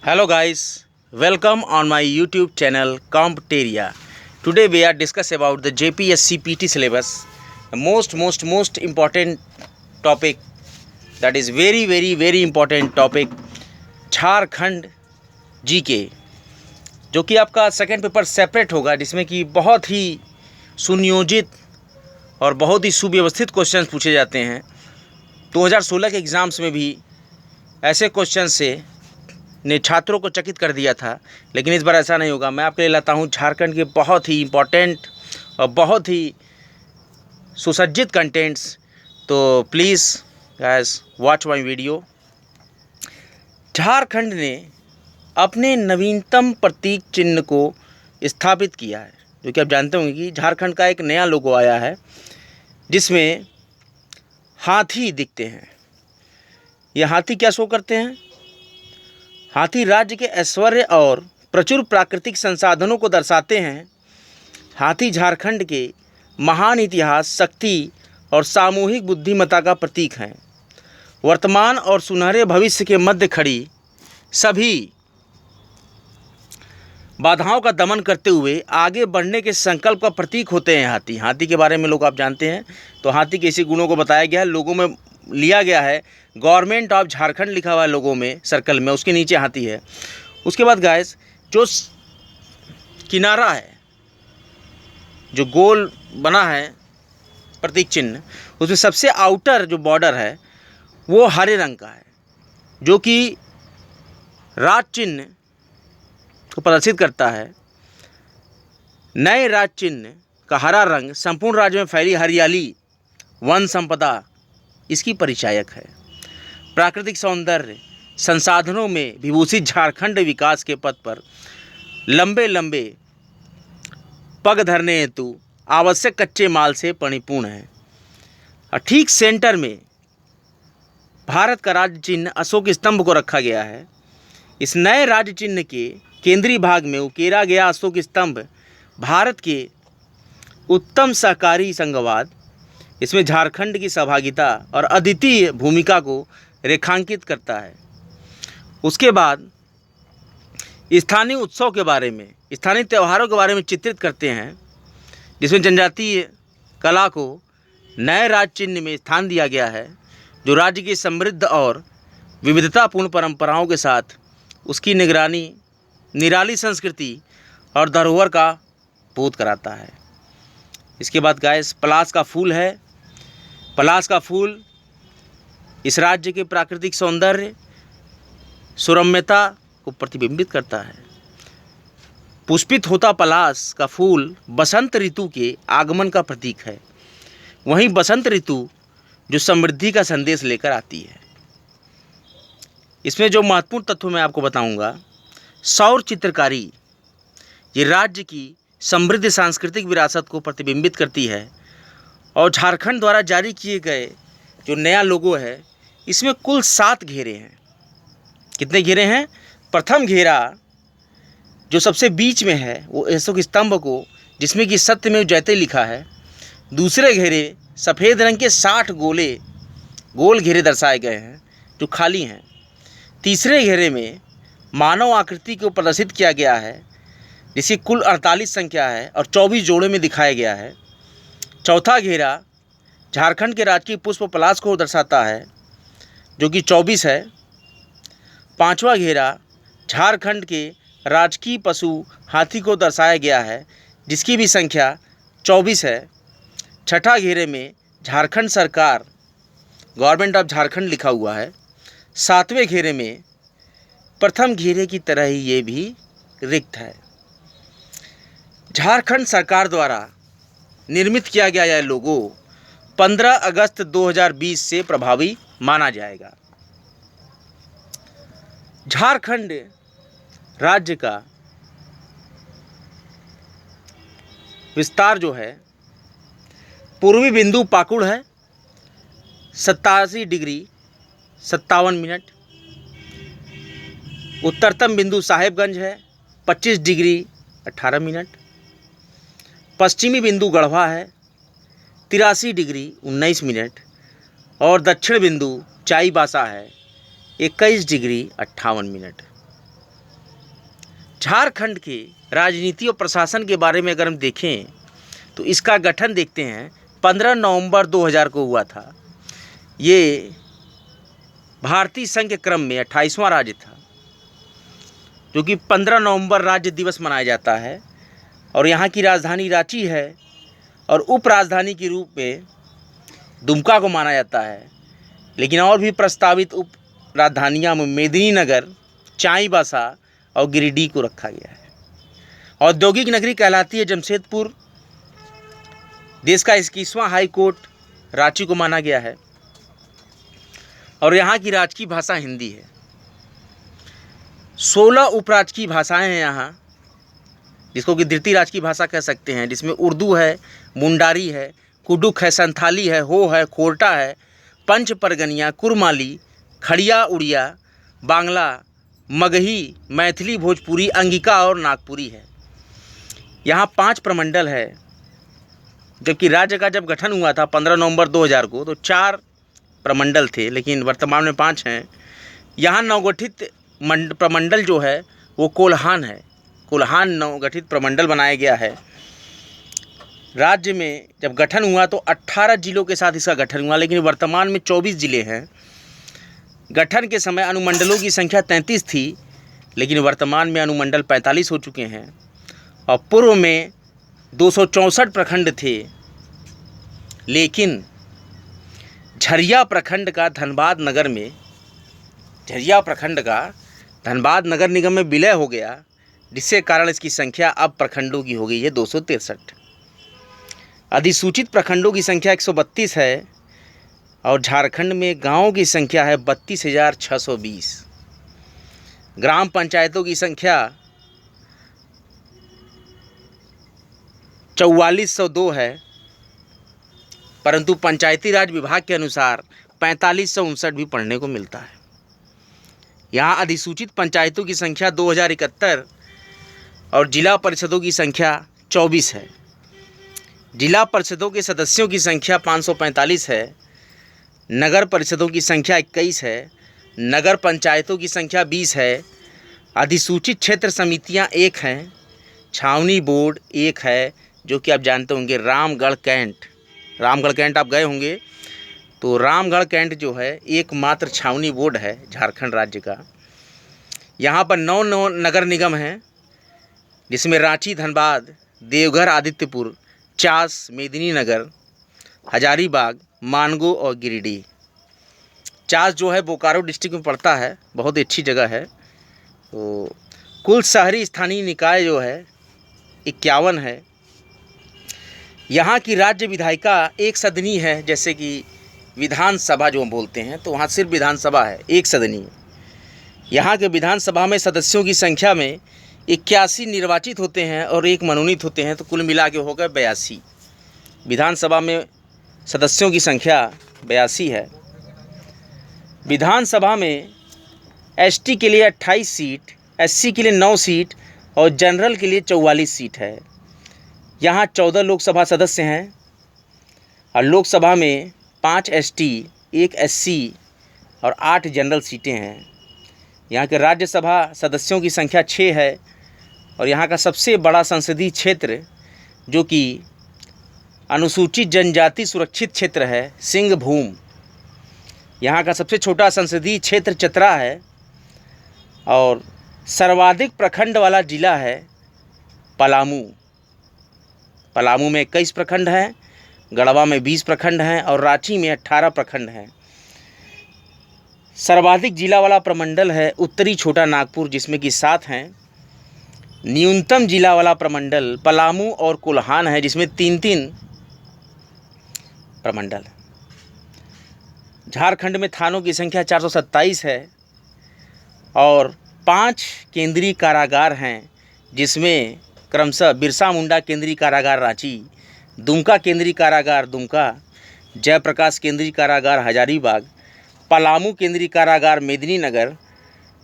Hello guys, welcome on my YouTube channel Compteria. Today we are discuss about the JPSC PT syllabus, the most important topic, that is very important topic, Jharkhand GK, जो कि आपका second paper separate होगा, जिसमें कि बहुत ही सुनियोजित और बहुत ही सुव्यवस्थित क्वेश्चंस पूछे जाते हैं। 2016 के एग्ज़ाम्स में भी ऐसे क्वेश्चन से ने छात्रों को चकित कर दिया था, लेकिन इस बार ऐसा नहीं होगा। मैं आपके लिए लाता हूँ झारखंड के बहुत ही इम्पोर्टेंट और बहुत ही सुसज्जित कंटेंट्स। तो please guys watch my video. Jharkhand ने अपने नवीनतम प्रतीक चिन्ह को स्थापित किया है, जो कि आप जानते होंगे कि झारखंड का एक नया लोगो आया है जिसमें हाथी दिखते हैं। ये हाथी क्या शो करते हैं? हाथी राज्य के ऐश्वर्य और प्रचुर प्राकृतिक संसाधनों को दर्शाते हैं। हाथी झारखंड के महान इतिहास, शक्ति और सामूहिक बुद्धिमत्ता का प्रतीक हैं। वर्तमान और सुनहरे भविष्य के मध्य खड़ी सभी बाधाओं का दमन करते हुए आगे बढ़ने के संकल्प का प्रतीक होते हैं हाथी। हाथी के बारे में लोग आप जानते हैं, तो हाथी के इसी गुणों को बताया गया है, लोगों में लिया गया है। गवर्नमेंट ऑफ झारखंड लिखा हुआ है लोगों में, सर्कल में, उसके नीचे हाथी है। उसके बाद गाइस, जो किनारा है, जो गोल बना है प्रतीक चिन्ह, उसमें सबसे आउटर जो बॉर्डर है वो हरे रंग का है, जो कि राज चिन्ह को प्रदर्शित करता है। नए राज चिन्ह का हरा रंग संपूर्ण राज्य में फैली हरियाली, वन संपदा इसकी परिचायक है। प्राकृतिक सौंदर्य संसाधनों में विभूषित झारखंड विकास के पथ पर लंबे लंबे पग धरने हेतु आवश्यक कच्चे माल से परिपूर्ण है। और ठीक सेंटर में भारत का राज्य चिन्ह अशोक स्तंभ को रखा गया है। इस नए राज्य चिन्ह के केंद्रीय भाग में उकेरा गया अशोक स्तंभ भारत के उत्तम सहकारी संघवाद, इसमें झारखंड की सहभागिता और अद्वितीय भूमिका को रेखांकित करता है। उसके बाद स्थानीय उत्सव के बारे में, स्थानीय त्योहारों के बारे में चित्रित करते हैं, जिसमें जनजातीय कला को नए राज्य चिन्ह में स्थान दिया गया है, जो राज्य की समृद्ध और विविधतापूर्ण परंपराओं के साथ उसकी निगरानी, निराली संस्कृति और धरोहर का बोध कराता है। इसके बाद गाइस, पलाश का फूल है। पलाश का फूल इस राज्य के प्राकृतिक सौंदर्य, सुरम्यता को प्रतिबिंबित करता है। पुष्पित होता पलाश का फूल बसंत ऋतु के आगमन का प्रतीक है। वहीं बसंत ऋतु जो समृद्धि का संदेश लेकर आती है। इसमें जो महत्वपूर्ण तत्व मैं आपको बताऊंगा, सौर चित्रकारी ये राज्य की समृद्ध सांस्कृतिक विरासत को प्रतिबिंबित करती है। और झारखंड द्वारा जारी किए गए जो नया लोगो है, इसमें कुल 7 घेरे हैं। कितने घेरे हैं? प्रथम घेरा जो सबसे बीच में है वो अशोक स्तंभ को, जिसमें कि सत्यमेव जयते लिखा है। दूसरे घेरे सफ़ेद रंग के 60 गोल घेरे दर्शाए गए हैं जो खाली हैं। तीसरे घेरे में मानव आकृति को प्रदर्शित किया गया है, जिसकी कुल 48 संख्या है और 24 जोड़े में दिखाया गया है। चौथा घेरा झारखंड के राजकीय पुष्प पलाश को दर्शाता है, जो कि 24 है। पांचवा घेरा झारखंड के राजकीय पशु हाथी को दर्शाया गया है, जिसकी भी संख्या 24 है। छठा घेरे में झारखंड सरकार, गवर्नमेंट ऑफ झारखंड लिखा हुआ है। सातवें घेरे में प्रथम घेरे की तरह ही ये भी रिक्त है। झारखंड सरकार द्वारा निर्मित किया गया यह लोगो 15 अगस्त 2020 से प्रभावी माना जाएगा। झारखंड राज्य का विस्तार जो है, पूर्वी बिंदु पाकुड़ है 87 डिग्री 57 मिनट। उत्तरतम बिंदु साहेबगंज है 25 डिग्री 18 मिनट। पश्चिमी बिंदु गढ़वा है 83 डिग्री 19 मिनट। और दक्षिण बिंदु चाईबासा है 21 डिग्री 58 मिनट। झारखंड के राजनीति और प्रशासन के बारे में अगर हम देखें तो इसका गठन देखते हैं 15 नवंबर 2000 को हुआ था। ये भारतीय संघ के क्रम में 28वां राज्य था, जो कि 15 नवंबर राज्य दिवस मनाया जाता है। और यहाँ की राजधानी रांची है और उप राजधानी के रूप में दुमका को माना जाता है। लेकिन और भी प्रस्तावित उप राजधानियाँ में मेदिनीनगर, चाईबासा और गिरिडीह को रखा गया है। औद्योगिक नगरी कहलाती है जमशेदपुर। देश का 21वां हाई कोर्ट रांची को माना गया है और यहाँ की राजकीय भाषा हिंदी है। 16 उपराजकीय भाषाएं हैं यहाँ, जिसको कि द्वितीय राजकीय भाषा कह सकते हैं, जिसमें उर्दू है, मुंडारी है, कुडुख है, संथाली है, हो है, खोरटा है, पंच परगनिया, कुरमाली, खड़िया, उड़िया, बांग्ला, मगही, मैथिली, भोजपुरी, अंगिका और नागपुरी है। यहाँ 5 प्रमंडल है, जबकि राज्य का जब गठन हुआ था 15 नवंबर 2000 को तो 4 प्रमंडल थे, लेकिन वर्तमान में 5 हैं। यहाँ नवगठित प्रमंडल जो है वो कोल्हान है। कोल्हान नवगठित प्रमंडल बनाया गया है। राज्य में जब गठन हुआ तो 18 जिलों के साथ इसका गठन हुआ, लेकिन वर्तमान में 24 जिले हैं। गठन के समय अनुमंडलों की संख्या 33 थी, लेकिन वर्तमान में अनुमंडल 45 हो चुके हैं। और पूर्व में 264 प्रखंड थे, लेकिन झरिया प्रखंड का धनबाद नगर निगम में विलय हो गया, जिससे कारण इसकी संख्या अब प्रखंडों की हो गई है 263। अधिसूचित प्रखंडों की संख्या 132 है और झारखंड में गांवों की संख्या है 32,620। ग्राम पंचायतों की संख्या 4402 है, परंतु पंचायती राज विभाग के अनुसार 4559 भी पढ़ने को मिलता है। यहाँ अधिसूचित पंचायतों की संख्या 2071 और जिला परिषदों की संख्या 24 है। जिला परिषदों के सदस्यों की संख्या 545 है। नगर परिषदों की संख्या 21 है। नगर पंचायतों की संख्या 20 है। अधिसूचित क्षेत्र समितियां 1 हैं। छावनी बोर्ड 1 है, जो कि आप जानते होंगे रामगढ़ कैंट आप गए होंगे, तो रामगढ़ कैंट जो है एकमात्र छावनी बोर्ड है झारखंड राज्य का। यहाँ पर 9 नगर निगम हैं, जिसमें रांची, धनबाद, देवघर, आदित्यपुर, चास, मेदिनीनगर, हजारीबाग, मानगो और गिरिडीह। चास जो है बोकारो डिस्ट्रिक्ट में पड़ता है, बहुत ही अच्छी जगह है। तो कुल शहरी स्थानीय निकाय जो है 51 है। यहाँ की राज्य विधायिका एक सदनी है, जैसे कि विधानसभा जो हम बोलते हैं, तो वहाँ सिर्फ विधानसभा है, एक सदनी है। यहाँ के विधानसभा में सदस्यों की संख्या में 81 निर्वाचित होते हैं और 1 मनोनीत होते हैं, तो कुल मिला के हो गए 82। विधानसभा में सदस्यों की संख्या 82 है। विधानसभा में एसटी के लिए 28 सीट, एससी के लिए 9 सीट और जनरल के लिए 44 सीट है। यहाँ 14 लोकसभा सदस्य हैं और लोकसभा में 5 एसटी, 1 एससी और 8 जनरल सीटें हैं। यहाँ के राज्यसभा सदस्यों की संख्या 6 है और यहाँ का सबसे बड़ा संसदीय क्षेत्र, जो कि अनुसूचित जनजाति सुरक्षित क्षेत्र है, सिंहभूम। यहाँ का सबसे छोटा संसदीय क्षेत्र चतरा है और सर्वाधिक प्रखंड वाला जिला है पलामू। पलामू में 21 प्रखंड हैं, गढ़वा में 20 प्रखंड हैं और रांची में 18 प्रखंड हैं। सर्वाधिक जिला वाला प्रमंडल है उत्तरी छोटा नागपुर, जिसमें कि 7 हैं। न्यूनतम जिला वाला प्रमंडल पलामू और कोल्हान है, जिसमें 3-3 प्रमंडल है। झारखंड में थानों की संख्या 427 है और 5 केंद्रीय कारागार हैं, जिसमें क्रमशः बिरसा मुंडा केंद्रीय कारागार रांची, दुमका केंद्रीय कारागार दुमका, जयप्रकाश केंद्रीय कारागार हजारीबाग, पलामू केंद्रीय कारागार मेदिनीनगर,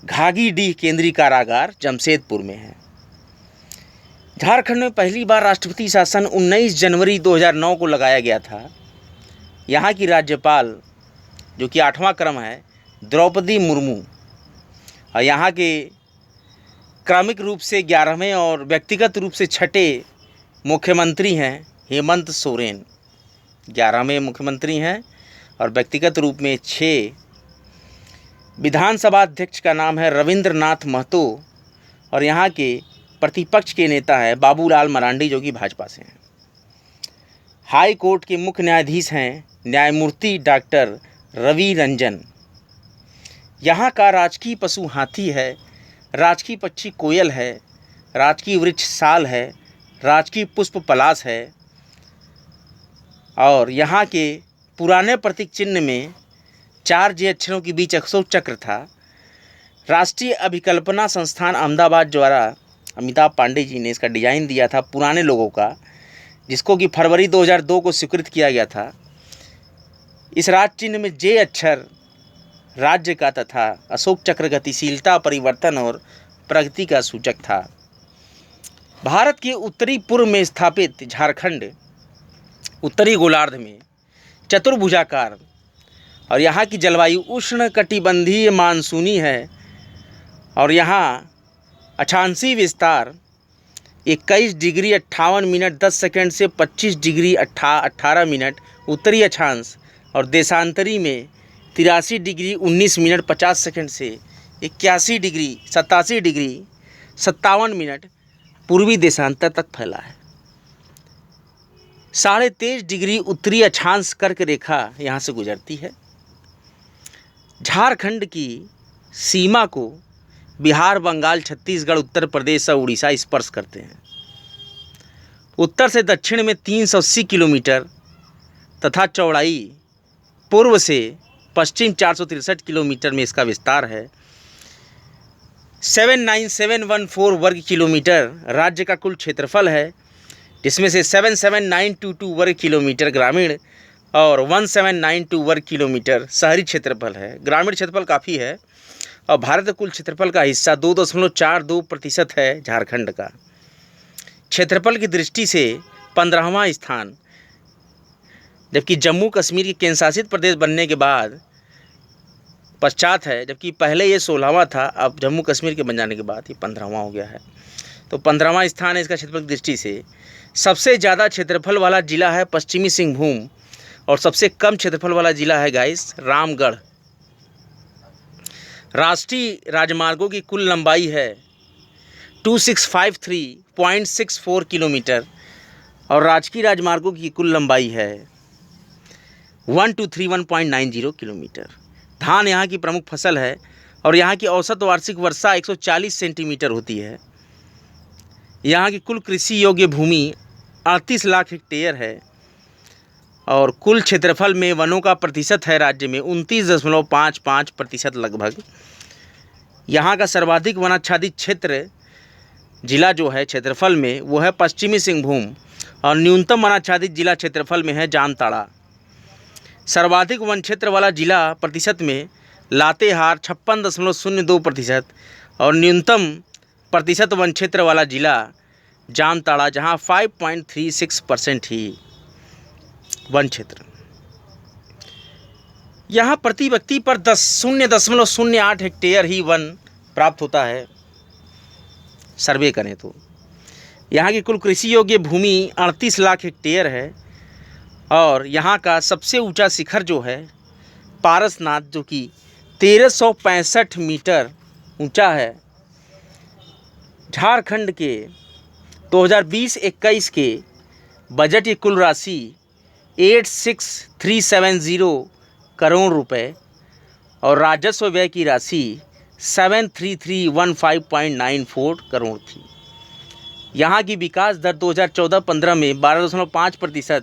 घागीडीह केंद्रीय कारागार जमशेदपुर में है। झारखंड में पहली बार राष्ट्रपति शासन 19 जनवरी 2009 को लगाया गया था। यहाँ की राज्यपाल, जो कि 8वां क्रम है, द्रौपदी मुर्मू, और यहाँ के क्रमिक रूप से 11वें और व्यक्तिगत रूप से 6ठे मुख्यमंत्री हैं हेमंत सोरेन। 11वें मुख्यमंत्री हैं और व्यक्तिगत रूप में 6। विधानसभा अध्यक्ष का नाम है रविंद्रनाथ महतो और यहाँ के प्रतिपक्ष के नेता है बाबूलाल मरांडी जो कि भाजपा से हैं। हाई कोर्ट के मुख्य न्यायाधीश हैं न्यायमूर्ति डॉक्टर रवि रंजन। यहाँ का राजकीय पशु हाथी है, राजकीय पक्षी कोयल है, राजकीय वृक्ष साल है, राजकीय पुष्प पलाश है और यहाँ के पुराने प्रतीक चिन्ह में 4 जे अक्षरों के बीच अशोक चक्र था। राष्ट्रीय अभिकल्पना संस्थान अहमदाबाद द्वारा अमिताभ पांडे जी ने इसका डिज़ाइन दिया था पुराने लोगों का, जिसको कि फरवरी 2002 को स्वीकृत किया गया था। इस राज चिन्ह में जे अक्षर राज्य का तथा अशोक चक्र गतिशीलता, परिवर्तन और प्रगति का सूचक था। भारत के उत्तरी पूर्व में स्थापित झारखंड उत्तरी गोलार्ध में चतुर्भुजाकार और यहाँ की जलवायु उष्ण कटिबंधीय मानसूनी है और यहाँ अक्षांशीय विस्तार 21 डिग्री 58 मिनट 10 सेकंड से 25 डिग्री 18 मिनट उत्तरी अक्षांश और देशांतरी में 83 डिग्री 19 मिनट 50 सेकंड से 87 डिग्री 57 मिनट पूर्वी देशांतर तक फैला है। 23.5 डिग्री उत्तरी अक्षांश कर्क रेखा यहाँ से गुजरती है। झारखंड की सीमा को बिहार, बंगाल, छत्तीसगढ़, उत्तर प्रदेश और उड़ीसा स्पर्श करते हैं। उत्तर से दक्षिण में 380 किलोमीटर तथा चौड़ाई पूर्व से पश्चिम 463 किलोमीटर में इसका विस्तार है। 79714 वर्ग किलोमीटर राज्य का कुल क्षेत्रफल है, जिसमें से 77922 वर्ग किलोमीटर ग्रामीण और 1792 वर्ग किलोमीटर शहरी क्षेत्रफल है। ग्रामीण क्षेत्रफल काफ़ी है और भारत के कुल क्षेत्रफल का हिस्सा 2.42% है झारखंड का। क्षेत्रफल की दृष्टि से 15वां स्थान, जबकि जम्मू कश्मीर के केंद्रशासित प्रदेश बनने के बाद पश्चात है, जबकि पहले ये 16वां था, अब जम्मू कश्मीर के बन जाने के बाद ये 15वां हो गया है। तो 15वां स्थान है इसका क्षेत्रफल की दृष्टि से। सबसे ज़्यादा क्षेत्रफल वाला जिला है पश्चिमी सिंहभूम और सबसे कम क्षेत्रफल वाला जिला है गाइस रामगढ़। राष्ट्रीय राजमार्गों की कुल लंबाई है 2653.64 किलोमीटर और राजकीय राजमार्गों की कुल लंबाई है 1231.90 किलोमीटर। धान यहाँ की प्रमुख फसल है और यहाँ की औसत वार्षिक वर्षा 140 सेंटीमीटर होती है। यहाँ की कुल कृषि योग्य भूमि 38 लाख हेक्टेयर है और कुल क्षेत्रफल में वनों का प्रतिशत है राज्य में 29.55% लगभग। यहाँ का सर्वाधिक वनाच्छादित क्षेत्र जिला जो है क्षेत्रफल में वो है पश्चिमी सिंहभूम और न्यूनतम वनाच्छादित जिला क्षेत्रफल में है जामताड़ा। सर्वाधिक वन क्षेत्र वाला जिला प्रतिशत में लातेहार 56.02% और न्यूनतम प्रतिशत वन क्षेत्र वाला जिला जामताड़ा, जहाँ 5.36% ही वन क्षेत्र। यहाँ प्रति व्यक्ति पर 0.08 हेक्टेयर ही वन प्राप्त होता है सर्वे करें तो। यहाँ की कुल कृषि योग्य भूमि 38 लाख हेक्टेयर है और यहाँ का सबसे ऊंचा शिखर जो है पारसनाथ, जो कि 1365 मीटर ऊंचा है। झारखंड के 2020-21 के बजट की कुल राशि 86370 करोड़ रुपए और राजस्व व्यय की राशि 73315.94 करोड़ थी। यहाँ की विकास दर 2014-15 में 12.5%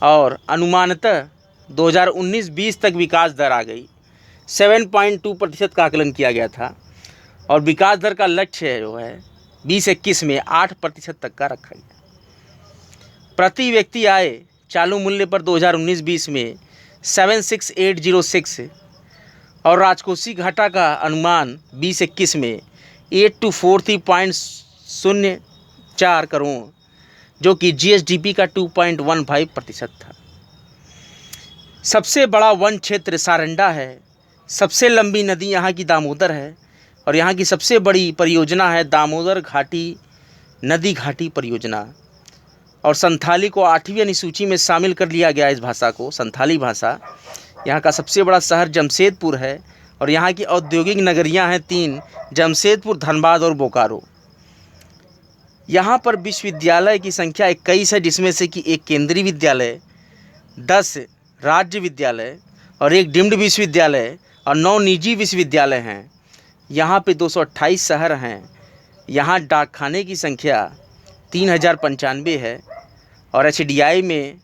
और अनुमानतः 2019-20 तक विकास दर आ गई 7.2% का आकलन किया गया था और विकास दर का लक्ष्य जो है 2021 में 8% तक का रखा गया। प्रति व्यक्ति आय चालू मूल्य पर 2019-20 में 76806 और राजकोषीय घाटा का अनुमान 2021 में 8243.04 करोड़, जो कि जीएसडीपी का 2.15% था। सबसे बड़ा वन क्षेत्र सारंडा है। सबसे लंबी नदी यहाँ की दामोदर है। और यहाँ की सबसे बड़ी परियोजना है दामोदर घाटी नदी घाटी परियोजना। और संथाली को 8वीं अनुसूची में शामिल कर लिया गया इस भाषा को, संथाली भाषा। यहाँ का सबसे बड़ा शहर जमशेदपुर है और यहाँ की औद्योगिक नगरियाँ हैं 3, जमशेदपुर, धनबाद और बोकारो। यहाँ पर विश्वविद्यालय की संख्या 21 है, जिसमें से कि 1 केंद्रीय विद्यालय, 10 राज्य विद्यालय और 1 डीम्ड विश्वविद्यालय और 9 निजी विश्वविद्यालय हैं। यहाँ पे 228 शहर हैं। यहाँ डाकखाने की संख्या 3095 है और HDI में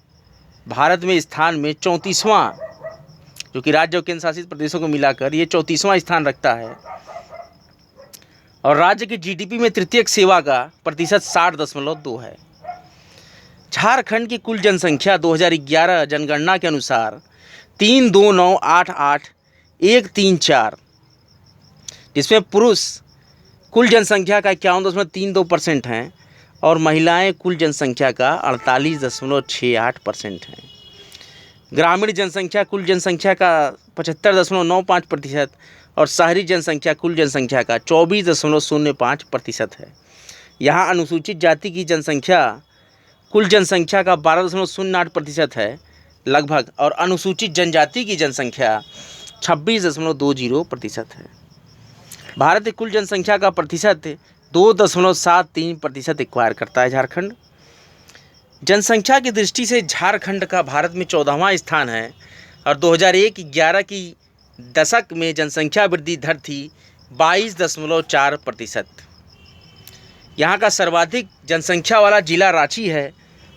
भारत में स्थान में 34वां, जो कि राज्य और केंद्र शासित प्रदेशों को मिलाकर ये 34वां स्थान रखता है। और राज्य की GDP में तृतीयक सेवा का प्रतिशत 60.2 है। झारखंड की कुल जनसंख्या 2011 जनगणना के अनुसार 32988,134, जिसमें पुरुष कुल जनसंख्या का 51.32% हैं और महिलाएं कुल जनसंख्या का 48.68% हैं। ग्रामीण जनसंख्या कुल जनसंख्या का 75.95% और शहरी जनसंख्या कुल जनसंख्या का 24.05% है। यहाँ अनुसूचित जाति की जनसंख्या कुल जनसंख्या का 12.08% है लगभग, और अनुसूचित जनजाति की जनसंख्या 26.20% है। भारत की कुल जनसंख्या का प्रतिशत 2.73% एक्वायर करता है झारखंड। जनसंख्या की दृष्टि से झारखंड का भारत में 14वां स्थान है और 2001-11 की दशक में जनसंख्या वृद्धि दर थी 22.4%। यहाँ का सर्वाधिक जनसंख्या वाला जिला रांची है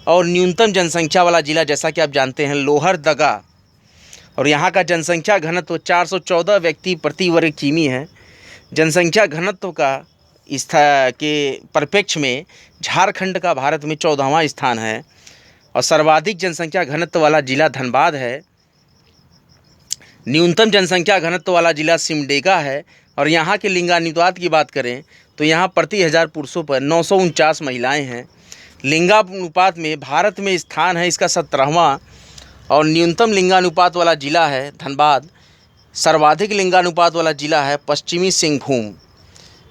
और न्यूनतम जनसंख्या वाला जिला, जैसा कि आप जानते हैं, लोहरदगा। और यहाँ का जनसंख्या घनत्व 414 व्यक्ति प्रति वर्ग किमी है। जनसंख्या घनत्व का के परिप्रेक्ष्य में झारखंड का भारत में 14वां स्थान है और सर्वाधिक जनसंख्या घनत्व वाला जिला धनबाद है। न्यूनतम जनसंख्या घनत्व वाला जिला सिमडेगा है। और यहाँ के लिंगानुपात की बात करें तो यहाँ प्रति 1000 पुरुषों पर 949 महिलाएं हैं। लिंगानुपात में भारत में स्थान है इसका 17वां और न्यूनतम लिंगानुपात वाला जिला है धनबाद। सर्वाधिक लिंगानुपात वाला जिला है पश्चिमी सिंहभूम।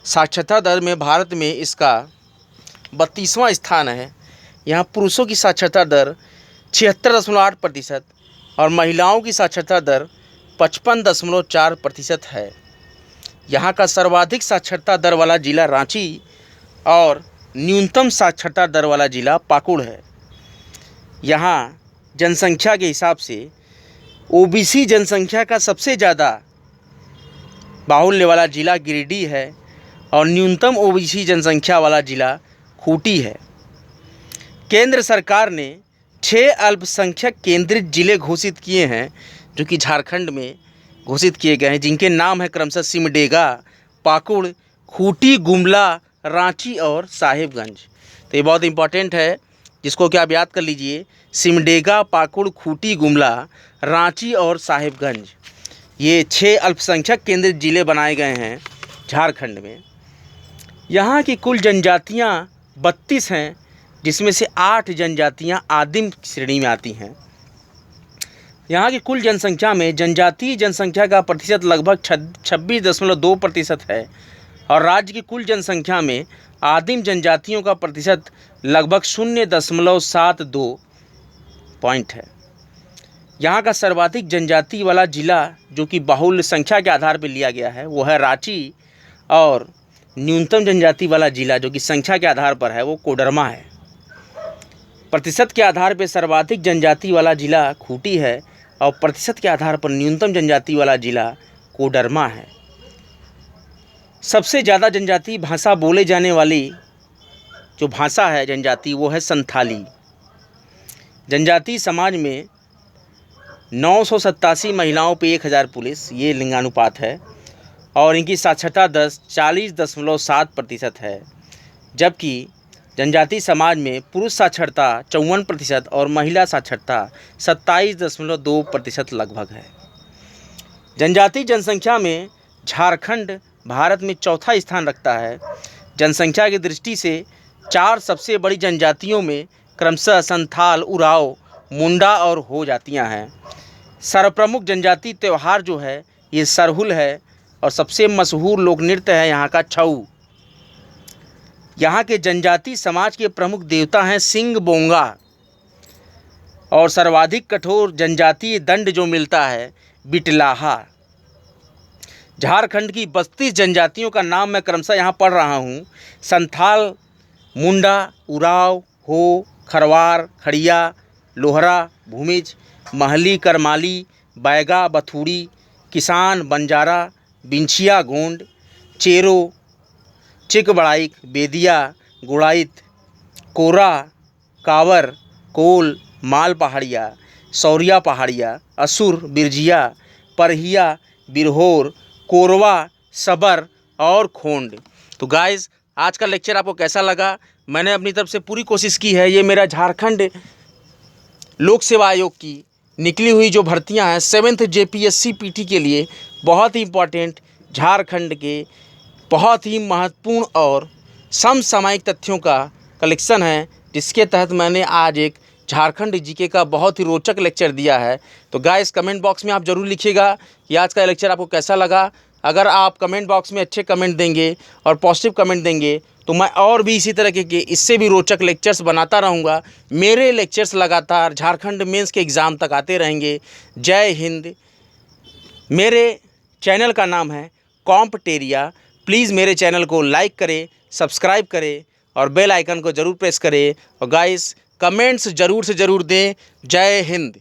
साक्षरता दर में भारत में इसका 32वां स्थान है। यहाँ पुरुषों की साक्षरता दर 76.8% और महिलाओं की साक्षरता दर 55.4% है। यहाँ का सर्वाधिक साक्षरता दर वाला जिला रांची और न्यूनतम साक्षरता दर वाला जिला पाकुड़ है। यहाँ जनसंख्या के हिसाब से OBC जनसंख्या का सबसे ज़्यादा बाहुल्य वाला जिला गिरिडीह है और न्यूनतम OBC जनसंख्या वाला जिला खूंटी है। केंद्र सरकार ने 6 अल्पसंख्यक केंद्रित जिले घोषित किए हैं जो कि झारखंड में घोषित किए गए हैं, जिनके नाम है क्रमशः सिमडेगा, पाकुड़, खूंटी, गुमला, रांची और साहिबगंज। तो ये बहुत इंपॉर्टेंट है, जिसको कि आप याद कर लीजिए। सिमडेगा, पाकुड़, खूंटी, गुमला, रांची और साहिबगंज, ये 6 अल्पसंख्यक केंद्रित जिले बनाए गए हैं झारखंड में। यहाँ की कुल जनजातियाँ 32 हैं, जिसमें से 8 जनजातियाँ आदिम श्रेणी में आती हैं। यहाँ की कुल जनसंख्या में जनजातीय जनसंख्या का प्रतिशत लगभग 26.2% है और राज्य की कुल जनसंख्या में आदिम जनजातियों का प्रतिशत लगभग 0.72 पॉइंट है। यहाँ का सर्वाधिक जनजाति वाला जिला जो कि बाहुल्य संख्या के आधार पर लिया गया है वो है रांची, और न्यूनतम जनजाति वाला जिला जो कि संख्या के आधार पर है वो कोडरमा है। प्रतिशत के आधार पर सर्वाधिक जनजाति वाला जिला खूंटी है और प्रतिशत के आधार पर न्यूनतम जनजाति वाला जिला कोडरमा है। सबसे ज़्यादा जनजाति भाषा बोले जाने वाली जो भाषा है जनजाति वो है संथाली। जनजाति समाज में 987 महिलाओं पे 1000 पुरुष, ये लिंगानुपात है, और इनकी साक्षरता दर 40.7% है, जबकि जनजाति समाज में पुरुष साक्षरता 54% और महिला साक्षरता 27.2% लगभग है। जनजाति जनसंख्या में झारखंड भारत में 4था स्थान रखता है। जनसंख्या की दृष्टि से 4 सबसे बड़ी जनजातियों में क्रमशः संथाल, उराव, मुंडा और हो जातियाँ हैं। सर्वप्रमुख जनजाति त्यौहार जो है ये सरहुल है और सबसे मशहूर लोक नृत्य है यहाँ का छऊ। यहाँ के जनजाति समाज के प्रमुख देवता हैं सिंह बोंगा। और सर्वाधिक कठोर जनजातीय दंड जो मिलता है बिटलाहा। झारखंड की 32 जनजातियों का नाम मैं क्रमशः यहाँ पढ़ रहा हूँ। संथाल, मुंडा, उराव, हो, खरवार, खड़िया, लोहरा, भूमिज, महली, करमाली, बैगा, बथुड़ी, किसान, बंजारा, बिंछिया, गोंड, चेरो, चिकबड़ाइक, बेदिया, गुड़ाइत, कोरा, कावर, कोल, माल पहाड़िया, सौरिया पहाड़िया, असुर, बिरजिया, परहिया, बिरहोर, कोरवा, सबर और खोंड। तो गाइस, आज का लेक्चर आपको कैसा लगा? मैंने अपनी तरफ से पूरी कोशिश की है। ये मेरा झारखंड लोक सेवा आयोग की निकली हुई जो भर्तियां हैं 7th JPSC PT के लिए बहुत ही इम्पॉर्टेंट, झारखंड के बहुत ही महत्वपूर्ण और समसामयिक तथ्यों का कलेक्शन है, जिसके तहत मैंने आज एक झारखंड जीके का बहुत ही रोचक लेक्चर दिया है। तो गाइस, कमेंट बॉक्स में आप ज़रूर लिखिएगा कि आज का लेक्चर आपको कैसा लगा। अगर आप कमेंट बॉक्स में अच्छे कमेंट देंगे और पॉजिटिव कमेंट देंगे तो मैं और भी इसी तरह के इससे भी रोचक लेक्चर्स बनाता रहूँगा। मेरे लेक्चर्स लगातार झारखंड मेंस के एग्ज़ाम तक आते रहेंगे। जय हिंद। मेरे चैनल का नाम है कॉम्पटेरिया। प्लीज़ मेरे चैनल को लाइक करें, सब्सक्राइब करें और बेल आइकन को ज़रूर प्रेस करें। और गाइस, कमेंट्स ज़रूर से ज़रूर दें। जय हिंद।